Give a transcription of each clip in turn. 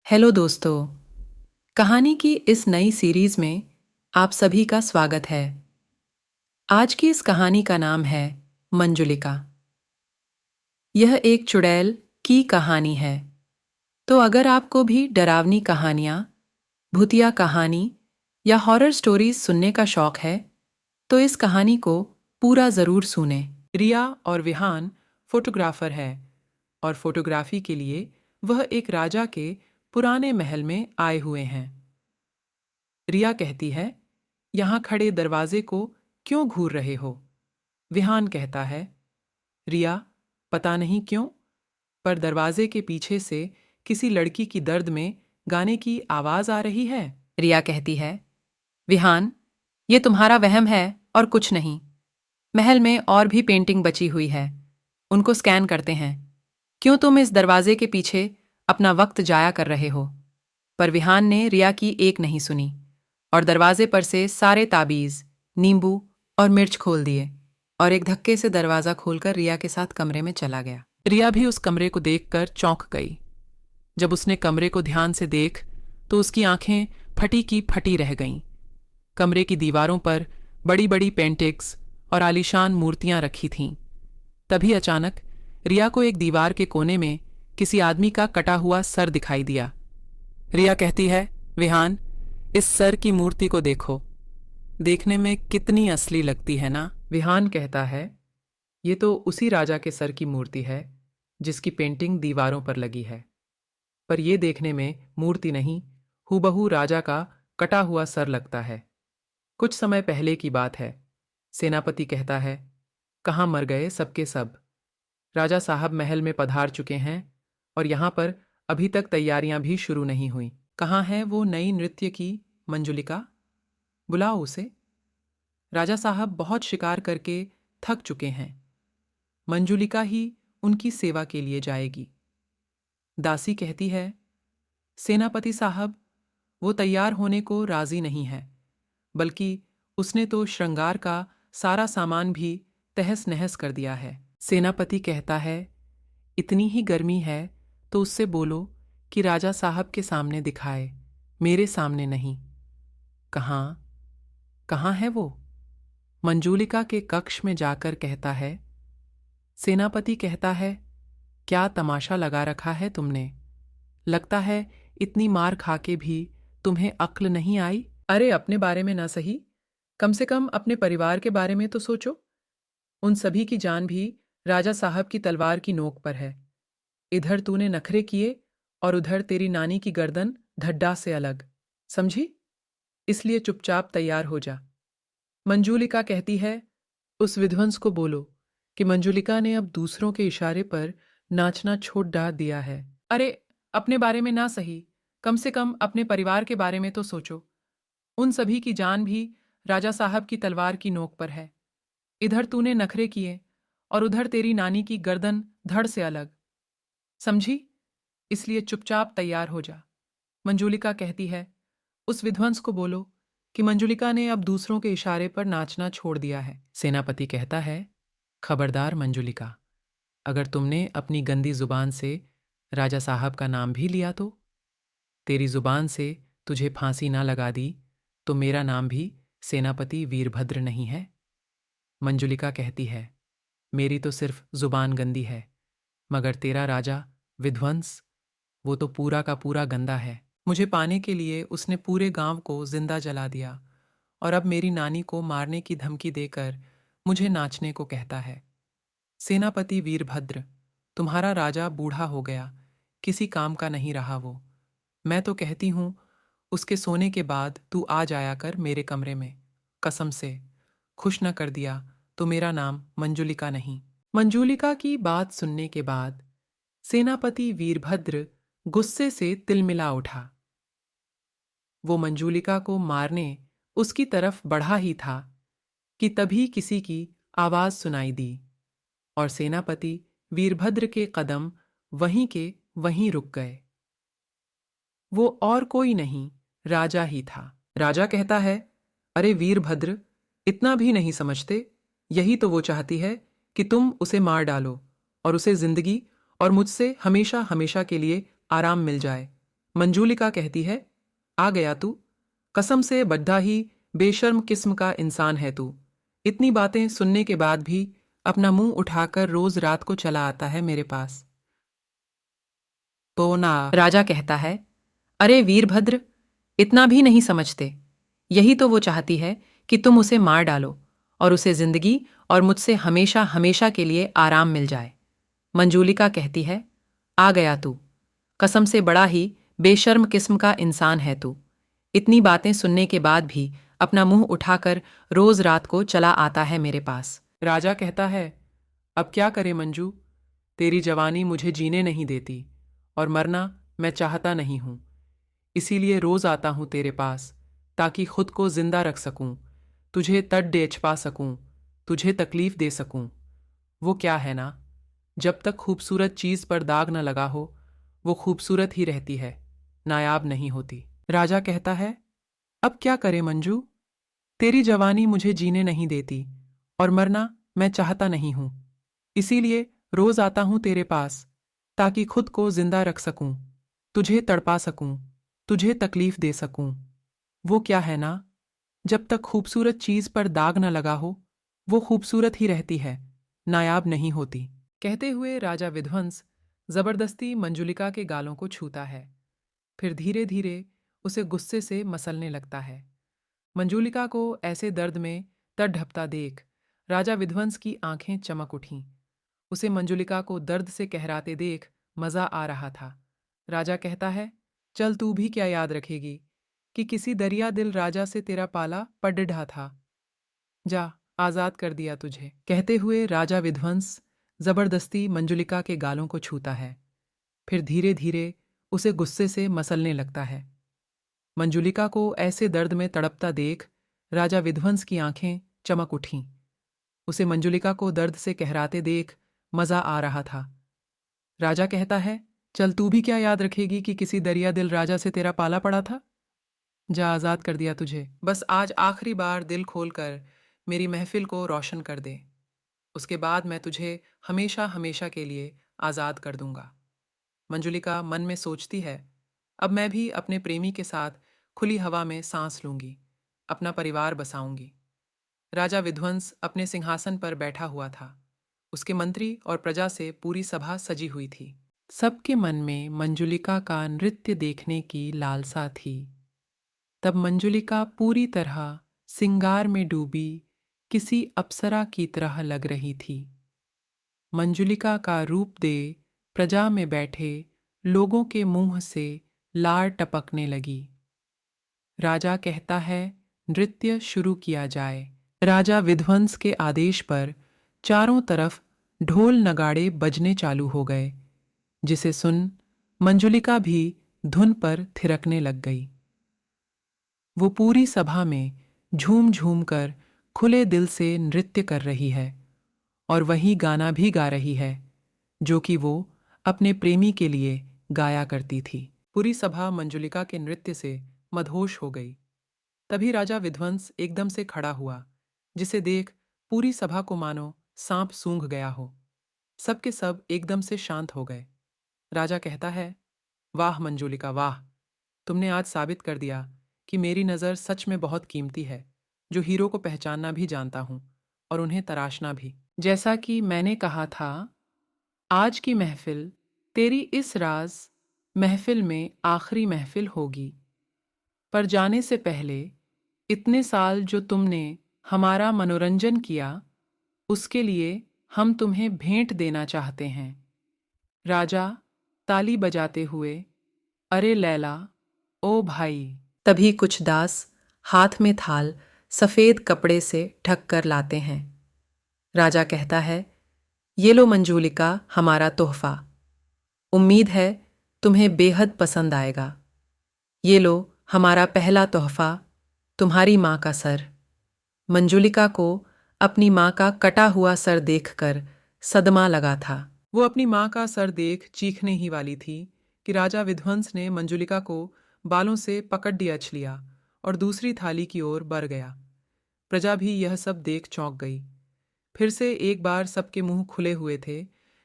Hello दोस्तों, कहानी की इस नई सीरीज में आप सभी का स्वागत है। आज की इस कहानी का नाम है मंजुलिका। यह एक चुड़ैल की कहानी है। तो अगर आपको भी डरावनी कहानियाँ, भूतिया कहानी या हॉरर स्टोरीज सुनने का शौक है, तो इस कहानी को पूरा ज़रूर सुनें। रिया और विहान फोटोग्राफर है और फोटोग्राफी के लिए वह एक राजा के पुराने महल में आए हुए हैं। रिया कहती है, यहाँ खड़े दरवाजे को क्यों घूर रहे हो? विहान कहता है, रिया, पता नहीं क्यों, पर दरवाजे के पीछे से किसी लड़की की दर्द में गाने की आवाज आ रही है। रिया कहती है, विहान, ये तुम्हारा वहम है और कुछ नहीं। महल में और भी पेंटिंग बची हुई है, उनको स्कैन करते हैं। क्यों तुम इस दरवाजे के पीछे अपना वक्त जाया कर रहे हो? पर विहान ने रिया की एक नहीं सुनी और दरवाजे पर से सारे ताबीज, नींबू और मिर्च खोल दिए और एक धक्के से दरवाजा खोलकर रिया के साथ कमरे में चला गया। रिया भी उस कमरे को देखकर चौंक गई। जब उसने कमरे को ध्यान से देख तो उसकी आंखें फटी की फटी रह गईं। कमरे की दीवारों पर बड़ी बड़ी पेंटिंग्स और आलीशान मूर्तियां रखी थीं। तभी अचानक रिया को एक दीवार के कोने में किसी आदमी का कटा हुआ सर दिखाई दिया। रिया कहती है, विहान, इस सर की मूर्ति को देखो, देखने में कितनी असली लगती है ना? विहान कहता है, ये तो उसी राजा के सर की मूर्ति है जिसकी पेंटिंग दीवारों पर लगी है। पर यह देखने में मूर्ति नहीं, हूबहू राजा का कटा हुआ सर लगता है। कुछ समय पहले की बात है। सेनापति कहता है, कहाँ मर गए सबके सब? राजा साहब महल में पधार चुके हैं और यहाँ पर अभी तक तैयारियां भी शुरू नहीं हुई। कहाँ है वो नई नृत्य की मंजुलिका? बुलाओ उसे। राजा साहब बहुत शिकार करके थक चुके हैं। मंजुलिका ही उनकी सेवा के लिए जाएगी। दासी कहती है, सेनापति साहब, वो तैयार होने को राजी नहीं है, बल्कि उसने तो श्रृंगार का सारा सामान भी तहस नहस कर दिया है। सेनापति कहता है, इतनी ही गर्मी है तो उससे बोलो कि राजा साहब के सामने दिखाए, मेरे सामने नहीं। कहाँ कहाँ है वो? मंजुलिका के कक्ष में जाकर कहता है। सेनापति कहता है, क्या तमाशा लगा रखा है तुमने? लगता है इतनी मार खा के भी तुम्हें अक्ल नहीं आई। अरे अपने बारे में ना सही, कम से कम अपने परिवार के बारे में तो सोचो। उन सभी की जान भी राजा साहब की तलवार की नोक पर है। इधर तूने नखरे किए और उधर तेरी नानी की गर्दन ढड्डा से अलग, समझी? इसलिए चुपचाप तैयार हो जा। मंजुलिका कहती है, उस विध्वंस को बोलो कि मंजुलिका ने अब दूसरों के इशारे पर नाचना छोड़ डाल दिया है। अरे अपने बारे में ना सही, कम से कम अपने परिवार के बारे में तो सोचो। उन सभी की जान भी राजा साहब की तलवार की नोक पर है। इधर तूने नखरे किए और उधर तेरी नानी की गर्दन धड़ से अलग, समझी? इसलिए चुपचाप तैयार हो जा। मंजुलिका कहती है, उस विध्वंस को बोलो कि मंजुलिका ने अब दूसरों के इशारे पर नाचना छोड़ दिया है। सेनापति कहता है, खबरदार मंजुलिका, अगर तुमने अपनी गंदी जुबान से राजा साहब का नाम भी लिया तो? तेरी जुबान से तुझे फांसी ना लगा दी तो मेरा नाम भी सेनापति वीरभद्र नहीं है। मंजुलिका कहती है, मेरी तो सिर्फ जुबान गंदी है, मगर तेरा राजा विध्वंस, वो तो पूरा का पूरा गंदा है। मुझे पाने के लिए उसने पूरे गांव को जिंदा जला दिया और अब मेरी नानी को मारने की धमकी देकर मुझे नाचने को कहता है। सेनापति वीरभद्र, तुम्हारा राजा बूढ़ा हो गया, किसी काम का नहीं रहा वो। मैं तो कहती हूँ उसके सोने के बाद तू आ जाया कर मेरे कमरे में, कसम से। खुश न कर दिया तो मेरा नाम मंजुलिका नहीं। मंजुलिका की बात सुनने के बाद सेनापति वीरभद्र गुस्से से तिलमिला उठा। वो मंजुलिका को मारने उसकी तरफ बढ़ा ही था कि तभी किसी की आवाज सुनाई दी और सेनापति वीरभद्र के कदम वहीं के वहीं रुक गए। वो और कोई नहीं, राजा ही था। राजा कहता है, अरे वीरभद्र, इतना भी नहीं समझते? यही तो वो चाहती है कि तुम उसे मार डालो और उसे जिंदगी और मुझसे हमेशा हमेशा के लिए आराम मिल जाए। मंजूलिका कहती है, आ गया तू। कसम से बड्ढा ही बेशर्म किस्म का इंसान है तू। इतनी बातें सुनने के बाद भी अपना मुंह उठाकर रोज रात को चला आता है मेरे पास। पोना राजा कहता है, अरे वीरभद्र, इतना भी नहीं समझते। यही तो वो चाहती है कि तुम उसे मार डालो और उसे जिंदगी और मुझसे हमेशा हमेशा के लिए आराम मिल जाए। मंजूलिका कहती है, आ गया तू। कसम से बड़ा ही बेशर्म किस्म का इंसान है तू। इतनी बातें सुनने के बाद भी अपना मुंह उठाकर रोज रात को चला आता है मेरे पास। राजा कहता है, अब क्या करे मंजू, तेरी जवानी मुझे जीने नहीं देती और मरना मैं चाहता नहीं हूं। इसीलिए रोज आता हूं तेरे पास ताकि खुद को जिंदा रख सकूं, तुझे तट डेच पा सकूं, तुझे तकलीफ दे सकूं। वो क्या है ना, जब तक खूबसूरत चीज पर दाग न लगा हो वो खूबसूरत ही रहती है, नायाब नहीं होती। राजा कहता है, अब क्या करे मंजू, तेरी जवानी मुझे जीने नहीं देती और मरना मैं चाहता नहीं हूं। इसीलिए रोज आता हूं तेरे पास ताकि खुद को जिंदा रख सकूं, तुझे तड़पा सकूं, तुझे तकलीफ दे सकूं। वो क्या है ना, जब तक खूबसूरत चीज पर दाग न लगा हो वो खूबसूरत ही रहती है, नायाब नहीं होती। कहते हुए राजा विध्वंस जबरदस्ती मंजुलिका के गालों को छूता है, फिर धीरे धीरे उसे गुस्से से मसलने लगता है। मंजुलिका को ऐसे दर्द में तड़पता देख राजा विध्वंस की आंखें चमक उठीं। उसे मंजुलिका को दर्द से कहराते देख मजा आ रहा था। राजा कहता है, चल तू भी क्या याद रखेगी कि किसी दरिया दिल राजा से तेरा पाला पड़ ढा था। जा, आजाद कर दिया तुझे। कहते हुए राजा विध्वंस जबरदस्ती मंजुलिका के गालों को छूता है, फिर धीरे धीरे उसे गुस्से से मसलने लगता है। मंजुलिका को ऐसे दर्द में तड़पता देख राजा विध्वंस की आंखें चमक उठीं। उसे मंजुलिका को दर्द से कहराते देख मजा आ रहा था। राजा कहता है, चल तू भी क्या याद रखेगी कि किसी दरिया दिल राजा से तेरा पाला पड़ा था। जा, आजाद कर दिया तुझे। बस आज आखिरी बार दिल खोलकर मेरी महफिल को रोशन कर दे, उसके बाद मैं तुझे हमेशा हमेशा के लिए आजाद कर दूंगा। मंजुलिका मन में सोचती है, अब मैं भी अपने प्रेमी के साथ खुली हवा में सांस लूंगी, अपना परिवार बसाऊंगी। राजा विध्वंस अपने सिंहासन पर बैठा हुआ था। उसके मंत्री और प्रजा से पूरी सभा सजी हुई थी। सबके मन में मंजुलिका का नृत्य देखने की लालसा थी। तब मंजुलिका पूरी तरह सिंगार में डूबी किसी अप्सरा की तरह लग रही थी। मंजुलिका का रूप दे प्रजा में बैठे लोगों के मुंह से लार टपकने लगी। राजा कहता है, नृत्य शुरू किया जाए। राजा विध्वंस के आदेश पर चारों तरफ ढोल नगाड़े बजने चालू हो गए, जिसे सुन मंजुलिका भी धुन पर थिरकने लग गई। वो पूरी सभा में झूम झूम कर खुले दिल से नृत्य कर रही है और वही गाना भी गा रही है जो कि वो अपने प्रेमी के लिए गाया करती थी। पूरी सभा मंजुलिका के नृत्य से मदहोश हो गई। तभी राजा विध्वंस एकदम से खड़ा हुआ, जिसे देख पूरी सभा को मानो सांप सूंघ गया हो। सब के सब एकदम से शांत हो गए। राजा कहता है, वाह मंजुलिका वाह, तुमने आज साबित कर दिया कि मेरी नज़र सच में बहुत कीमती है, जो हीरो को पहचानना भी जानता हूँ और उन्हें तराशना भी। जैसा कि मैंने कहा था, आज की महफिल तेरी इस राज महफिल में आखिरी महफिल होगी। पर जाने से पहले इतने साल जो तुमने हमारा मनोरंजन किया, उसके लिए हम तुम्हें भेंट देना चाहते हैं। राजा ताली बजाते हुए, अरे लैला, ओ भाई। तभी कुछ दास हाथ में थाल सफ़ेद कपड़े से ढक कर लाते हैं। राजा कहता है, ये लो मंजुलिका, हमारा तोहफा। उम्मीद है तुम्हें बेहद पसंद आएगा। ये लो हमारा पहला तोहफा, तुम्हारी माँ का सर। मंजुलिका को अपनी माँ का कटा हुआ सर देखकर सदमा लगा था। वो अपनी माँ का सर देख चीखने ही वाली थी कि राजा विध्वंस ने मंजुलिका को बालों से पकड़ डियच लिया और दूसरी थाली की ओर बढ़ गया। प्रजा भी यह सब देख चौंक गई। फिर से एक बार सबके मुंह खुले हुए थे,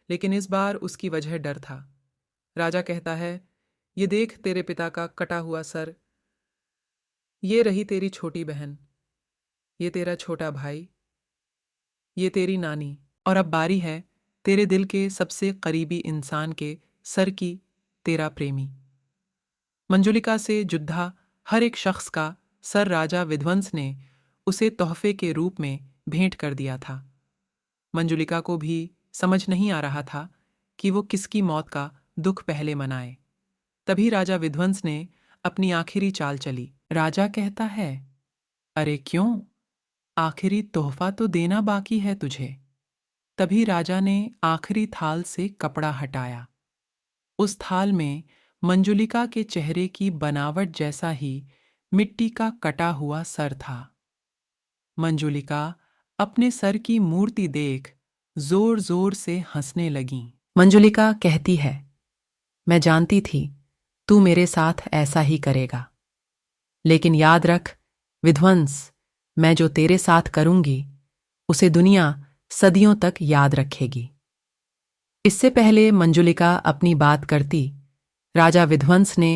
लेकिन इस बार उसकी वजह डर था। राजा कहता है, ये देख तेरे पिता का कटा हुआ सर। ये रही तेरी छोटी बहन, ये तेरा छोटा भाई, ये तेरी नानी, और अब बारी है तेरे दिल के सबसे करीबी इंसान के सर की, तेरा प्रेमी। मंजुलिका से जुद्धा हर एक शख्स का सर राजा विध्वंस ने उसे तोहफे के रूप में भेंट कर दिया था। मंजुलिका को भी समझ नहीं आ रहा था कि वो किसकी मौत का दुख पहले मनाए। तभी राजा विध्वंस ने अपनी आखिरी चाल चली। राजा कहता है, अरे क्यों, आखिरी तोहफा तो देना बाकी है तुझे। तभी राजा ने आखिरी थाल से कपड़ा हटाया। उस थाल में मंजुलिका के चेहरे की बनावट जैसा ही मिट्टी का कटा हुआ सर था। मंजुलिका अपने सर की मूर्ति देख जोर जोर से हंसने लगी। मंजुलिका कहती है, मैं जानती थी तू मेरे साथ ऐसा ही करेगा, लेकिन याद रख विध्वंस, मैं जो तेरे साथ करूंगी उसे दुनिया सदियों तक याद रखेगी। इससे पहले मंजुलिका अपनी बात करती, राजा विध्वंस ने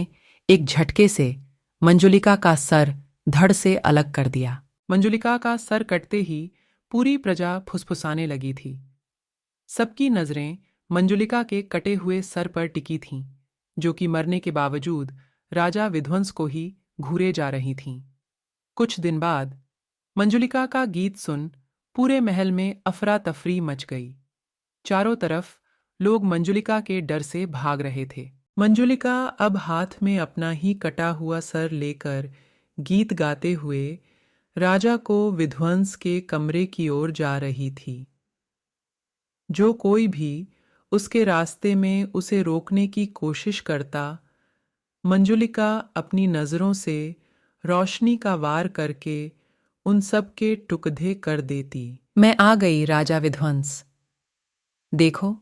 एक झटके से मंजुलिका का सर धड़ से अलग कर दिया। मंजुलिका का सर कटते ही पूरी प्रजा फुसफुसाने लगी थी। सबकी नजरें मंजुलिका के कटे हुए सर पर टिकी थीं, जो कि मरने के बावजूद राजा विध्वंस को ही घूरे जा रही थीं। कुछ दिन बाद मंजुलिका का गीत सुन पूरे महल में अफरा तफरी मच गई। चारों तरफ लोग मंजुलिका के डर से भाग रहे थे। मंजुलिका अब हाथ में अपना ही कटा हुआ सर लेकर गीत गाते हुए राजा को विध्वंस के कमरे की ओर जा रही थी। जो कोई भी उसके रास्ते में उसे रोकने की कोशिश करता, मंजुलिका अपनी नजरों से रोशनी का वार करके उन सब के टुकड़े कर देती। मैं आ गई राजा विध्वंस, देखो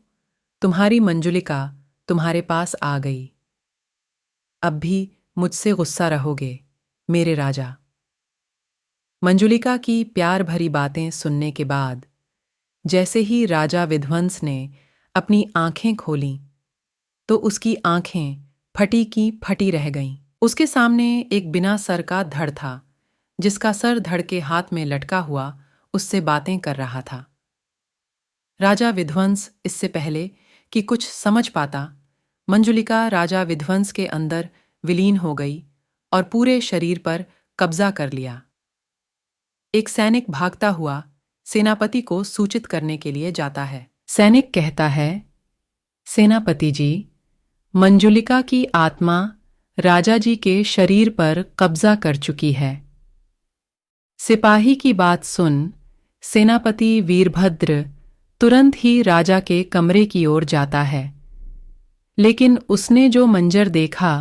तुम्हारी मंजुलिका तुम्हारे पास आ गई। अब भी मुझसे गुस्सा रहोगे मेरे राजा। मंजुलिका की प्यार भरी बातें सुनने के बाद जैसे ही राजा विध्वंस ने अपनी आंखें खोलीं, तो उसकी आंखें फटी की फटी रह गईं। उसके सामने एक बिना सर का धड़ था, जिसका सर धड़ के हाथ में लटका हुआ उससे बातें कर रहा था। राजा विध्वंस इससे पहले कि कुछ समझ पाता, मंजुलिका राजा विध्वंस के अंदर विलीन हो गई और पूरे शरीर पर कब्जा कर लिया। एक सैनिक भागता हुआ सेनापति को सूचित करने के लिए जाता है। सैनिक कहता है, सेनापति जी, मंजुलिका की आत्मा राजा जी के शरीर पर कब्जा कर चुकी है। सिपाही की बात सुन सेनापति वीरभद्र तुरंत ही राजा के कमरे की ओर जाता है, लेकिन उसने जो मंजर देखा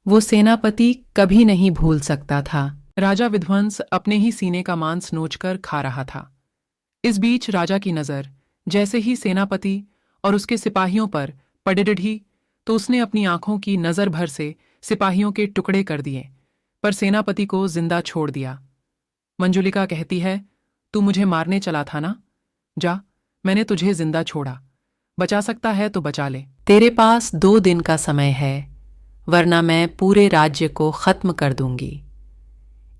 वो सेनापति कभी नहीं भूल सकता था। राजा विध्वंस अपने ही सीने का मांस नोचकर खा रहा था। इस बीच राजा की नजर जैसे ही सेनापति और उसके सिपाहियों पर पड़ी तो उसने अपनी आंखों की नजर भर से सिपाहियों के टुकड़े कर दिए, पर सेनापति को जिंदा छोड़ दिया। मंजुलिका कहती है, तू मुझे मारने चला था ना? जा, मैंने तुझे जिंदा छोड़ा। बचा सकता है तो बचा ले। तेरे पास 2 दिन का समय है, वरना मैं पूरे राज्य को खत्म कर दूंगी।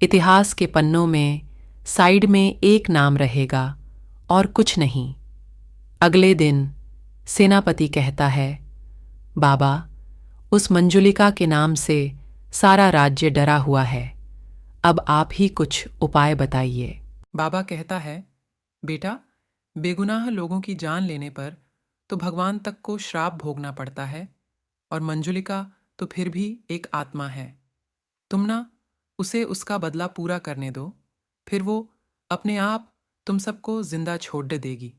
इतिहास के पन्नों में साइड में एक नाम रहेगा और कुछ नहीं। अगले दिन सेनापति कहता है, बाबा, उस मंजुलिका के नाम से सारा राज्य डरा हुआ है, अब आप ही कुछ उपाय बताइए। बाबा कहता है, बेटा, बेगुनाह लोगों की जान लेने पर तो भगवान तक को श्राप भोगना पड़ता है, और मंजुलिका तो फिर भी एक आत्मा है। तुम ना उसे उसका बदला पूरा करने दो, फिर वो अपने आप तुम सबको जिंदा छोड़ देगी।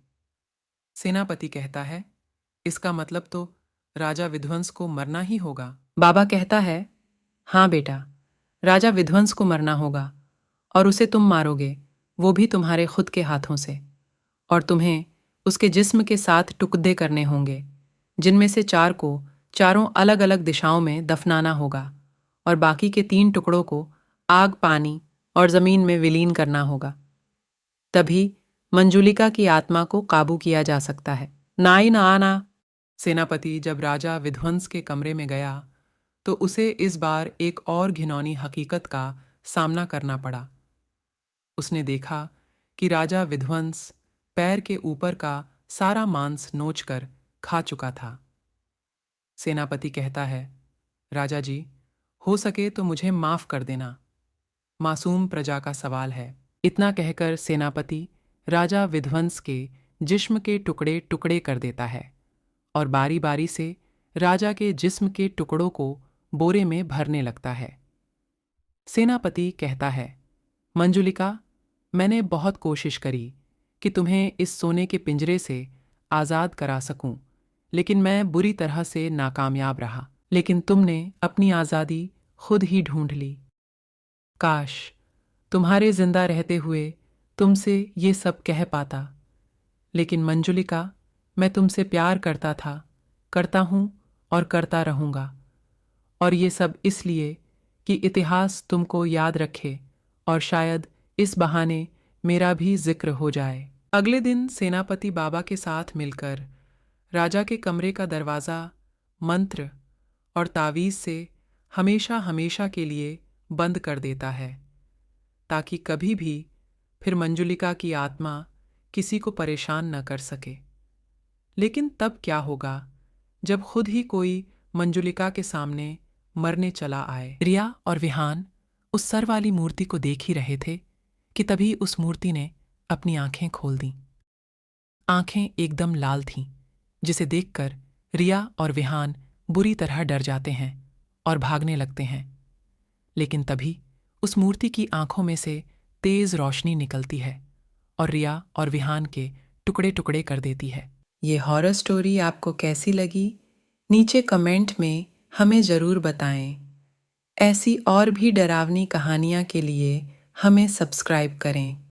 सेनापति कहता है, इसका मतलब तो राजा विध्वंस को मरना ही होगा। बाबा कहता है, हाँ बेटा, राजा विध्वंस को मरना होगा, और उसे तुम मारोगे, वो भी तुम्हारे खुद के हाथों से। और तुम्हें उसके जिस्म के साथ टुकड़े करने होंगे, जिनमें से 4 को चारों अलग अलग दिशाओं में दफनाना होगा, और बाकी के 3 टुकड़ों को आग, पानी और जमीन में विलीन करना होगा। तभी मंजुलिका की आत्मा को काबू किया जा सकता है। नाई ना आना। सेनापति जब राजा विध्वंस के कमरे में गया तो उसे इस बार एक और घिनौनी हकीकत का सामना करना पड़ा। उसने देखा कि राजा विध्वंस पैर के ऊपर का सारा मांस नोचकर खा चुका था। सेनापति कहता है, राजा जी, हो सके तो मुझे माफ कर देना, मासूम प्रजा का सवाल है। इतना कहकर सेनापति राजा विध्वंस के जिस्म के टुकड़े टुकड़े कर देता है और बारी बारी से राजा के जिस्म के टुकड़ों को बोरे में भरने लगता है। सेनापति कहता है, मंजुलिका, मैंने बहुत कोशिश करी कि तुम्हें इस सोने के पिंजरे से आज़ाद करा सकूं, लेकिन मैं बुरी तरह से नाकामयाब रहा। लेकिन तुमने अपनी आज़ादी खुद ही ढूंढ ली। काश तुम्हारे जिंदा रहते हुए तुमसे ये सब कह पाता। लेकिन मंजुलिका, मैं तुमसे प्यार करता था, करता हूं और करता रहूंगा। और ये सब इसलिए कि इतिहास तुमको याद रखे और शायद इस बहाने मेरा भी जिक्र हो जाए। अगले दिन सेनापति बाबा के साथ मिलकर राजा के कमरे का दरवाज़ा मंत्र और तावीज़ से हमेशा हमेशा के लिए बंद कर देता है, ताकि कभी भी फिर मंजुलिका की आत्मा किसी को परेशान न कर सके। लेकिन तब क्या होगा जब खुद ही कोई मंजुलिका के सामने मरने चला आए। रिया और विहान उस सर वाली मूर्ति को देख ही रहे थे कि तभी उस मूर्ति ने अपनी आंखें खोल दी। आंखें एकदम लाल थीं, जिसे देखकर रिया और विहान बुरी तरह डर जाते हैं और भागने लगते हैं। लेकिन तभी उस मूर्ति की आंखों में से तेज रोशनी निकलती है और रिया और विहान के टुकड़े टुकड़े कर देती है। ये हॉरर स्टोरी आपको कैसी लगी? नीचे कमेंट में हमें ज़रूर बताएं। ऐसी और भी डरावनी कहानियाँ के लिए हमें सब्सक्राइब करें।